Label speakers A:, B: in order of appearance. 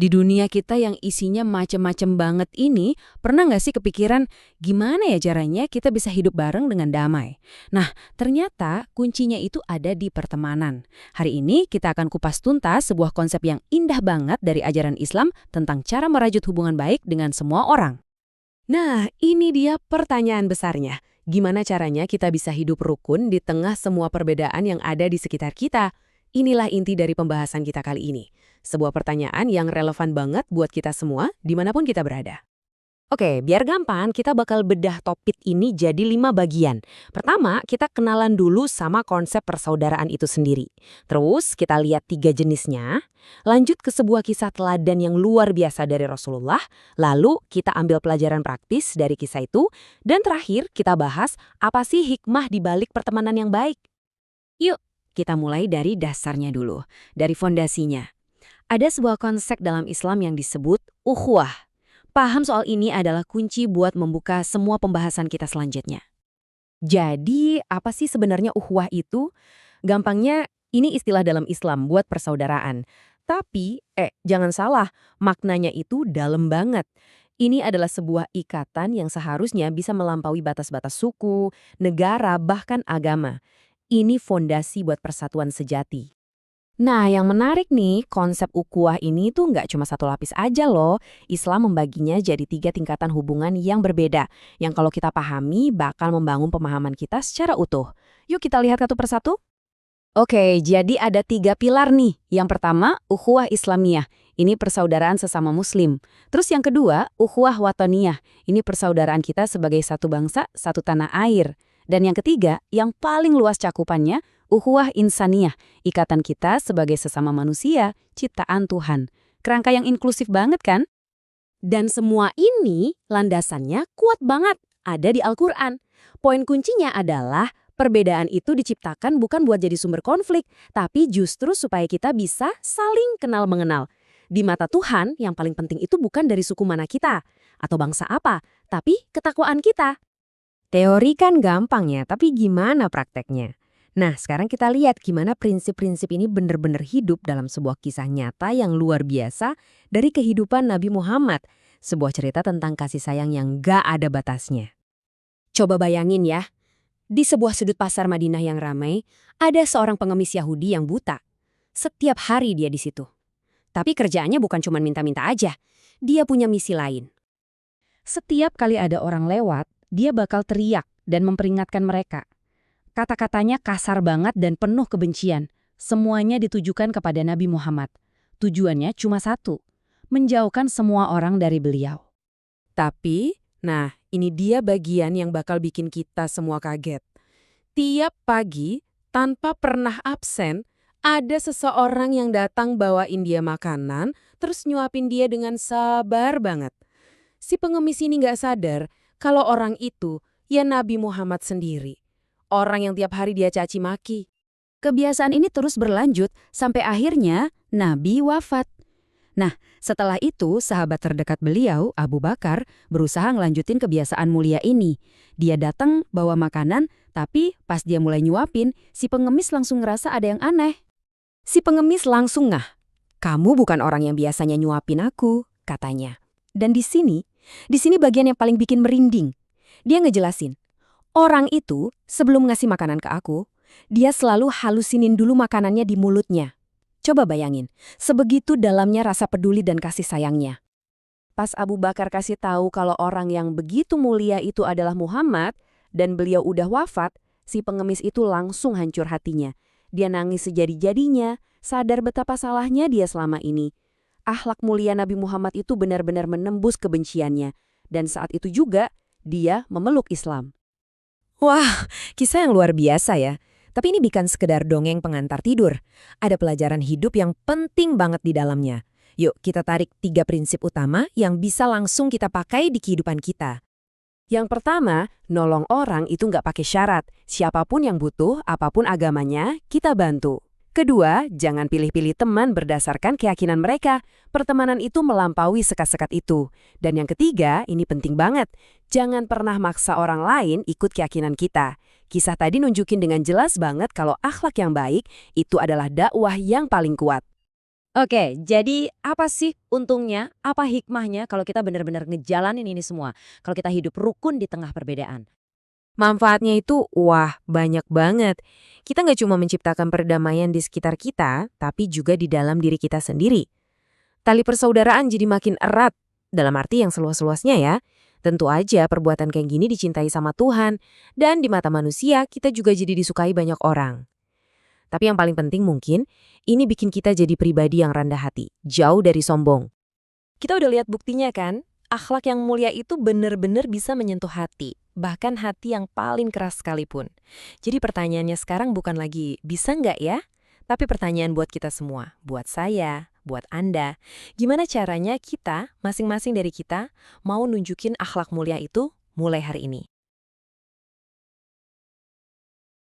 A: Di dunia kita yang isinya macem-macem banget ini, pernah nggak sih kepikiran gimana ya caranya kita bisa hidup bareng dengan damai? Nah, ternyata kuncinya itu ada di pertemanan. Hari ini kita akan kupas tuntas sebuah konsep yang indah banget dari ajaran Islam tentang cara merajut hubungan baik dengan semua orang.
B: Nah, ini dia pertanyaan besarnya. Gimana caranya kita bisa hidup rukun di tengah semua perbedaan yang ada di sekitar kita? Inilah inti dari pembahasan kita kali ini. Sebuah pertanyaan yang relevan banget buat kita semua, dimanapun kita berada. Oke, biar gampang, kita bakal bedah topik ini jadi 5 bagian. Pertama, kita kenalan dulu sama konsep persaudaraan itu sendiri. Terus, kita lihat 3 jenisnya. Lanjut ke sebuah kisah teladan yang luar biasa dari Rasulullah. Lalu, kita ambil pelajaran praktis dari kisah itu. Dan terakhir, kita bahas apa sih hikmah di balik pertemanan yang baik. Yuk, kita mulai dari dasarnya dulu, dari fondasinya. Ada sebuah konsep dalam Islam yang disebut ukhuwah. Paham soal ini adalah kunci buat membuka semua pembahasan kita selanjutnya. Jadi, apa sih sebenarnya ukhuwah itu? Gampangnya, ini istilah dalam Islam buat persaudaraan. Tapi, jangan salah, maknanya itu dalam banget. Ini adalah sebuah ikatan yang seharusnya bisa melampaui batas-batas suku, negara, bahkan agama. Ini fondasi buat persatuan sejati. Nah, yang menarik nih, konsep ukhuwah ini tuh nggak cuma satu lapis aja loh. Islam membaginya jadi 3 tingkatan hubungan yang berbeda, yang kalau kita pahami bakal membangun pemahaman kita secara utuh. Yuk kita lihat satu persatu. Oke, jadi ada 3 pilar nih. Yang pertama, ukhuwah Islamiyah. Ini persaudaraan sesama muslim. Terus yang kedua, ukhuwah watoniyah. Ini persaudaraan kita sebagai satu bangsa, satu tanah air. Dan yang ketiga, yang paling luas cakupannya, ukhuwah insaniyah, ikatan kita sebagai sesama manusia, ciptaan Tuhan. Kerangka yang inklusif banget kan? Dan semua ini landasannya kuat banget, ada di Al-Quran. Poin kuncinya adalah perbedaan itu diciptakan bukan buat jadi sumber konflik, tapi justru supaya kita bisa saling kenal mengenal. Di mata Tuhan, yang paling penting itu bukan dari suku mana kita, atau bangsa apa, tapi ketakwaan kita. Teori kan gampang ya, tapi gimana prakteknya? Nah, sekarang kita lihat gimana prinsip-prinsip ini benar-benar hidup dalam sebuah kisah nyata yang luar biasa dari kehidupan Nabi Muhammad. Sebuah cerita tentang kasih sayang yang gak ada batasnya. Coba bayangin ya, di sebuah sudut pasar Madinah yang ramai, ada seorang pengemis Yahudi yang buta. Setiap hari dia di situ. Tapi kerjaannya bukan cuma minta-minta aja, dia punya misi lain. Setiap kali ada orang lewat, dia bakal teriak dan memperingatkan mereka. Kata-katanya kasar banget dan penuh kebencian. Semuanya ditujukan kepada Nabi Muhammad. Tujuannya cuma satu, menjauhkan semua orang dari beliau. Tapi, nah ini dia bagian yang bakal bikin kita semua kaget. Tiap pagi, tanpa pernah absen, ada seseorang yang datang bawain dia makanan, terus nyuapin dia dengan sabar banget. Si pengemis ini nggak sadar kalau orang itu ya Nabi Muhammad sendiri. Orang yang tiap hari dia caci maki. Kebiasaan ini terus berlanjut sampai akhirnya Nabi wafat. Nah, setelah itu sahabat terdekat beliau, Abu Bakar, berusaha ngelanjutin kebiasaan mulia ini. Dia datang bawa makanan, tapi pas dia mulai nyuapin, si pengemis langsung ngerasa ada yang aneh. Si pengemis langsung ngah. "Kamu bukan orang yang biasanya nyuapin aku," katanya. Dan di sini bagian yang paling bikin merinding. Dia ngejelasin, orang itu sebelum ngasih makanan ke aku, dia selalu halusinin dulu makanannya di mulutnya. Coba bayangin, sebegitu dalamnya rasa peduli dan kasih sayangnya. Pas Abu Bakar kasih tahu kalau orang yang begitu mulia itu adalah Muhammad dan beliau udah wafat, si pengemis itu langsung hancur hatinya. Dia nangis sejadi-jadinya, sadar betapa salahnya dia selama ini. Akhlak mulia Nabi Muhammad itu benar-benar menembus kebenciannya. Dan saat itu juga, dia memeluk Islam. Wah, kisah yang luar biasa ya. Tapi ini bukan sekedar dongeng pengantar tidur. Ada pelajaran hidup yang penting banget di dalamnya. Yuk, kita tarik 3 prinsip utama yang bisa langsung kita pakai di kehidupan kita. Yang pertama, nolong orang itu nggak pakai syarat. Siapapun yang butuh, apapun agamanya, kita bantu. Kedua, jangan pilih-pilih teman berdasarkan keyakinan mereka. Pertemanan itu melampaui sekat-sekat itu. Dan yang ketiga, ini penting banget. Jangan pernah maksa orang lain ikut keyakinan kita. Kisah tadi nunjukin dengan jelas banget kalau akhlak yang baik itu adalah dakwah yang paling kuat.
A: Oke, jadi apa sih untungnya, apa hikmahnya kalau kita benar-benar ngejalanin ini semua? Kalau kita hidup rukun di tengah perbedaan?
B: Manfaatnya itu, wah, banyak banget. Kita nggak cuma menciptakan perdamaian di sekitar kita, tapi juga di dalam diri kita sendiri. Tali persaudaraan jadi makin erat, dalam arti yang seluas-luasnya ya. Tentu aja perbuatan kayak gini dicintai sama Tuhan, dan di mata manusia kita juga jadi disukai banyak orang. Tapi yang paling penting mungkin, ini bikin kita jadi pribadi yang rendah hati, jauh dari sombong.
C: Kita udah lihat buktinya kan? Akhlak yang mulia itu benar-benar bisa menyentuh hati, bahkan hati yang paling keras sekalipun. Jadi pertanyaannya sekarang bukan lagi bisa nggak ya? Tapi pertanyaan buat kita semua, buat saya, buat Anda. Gimana caranya kita, masing-masing dari kita, mau nunjukin akhlak mulia itu mulai hari ini?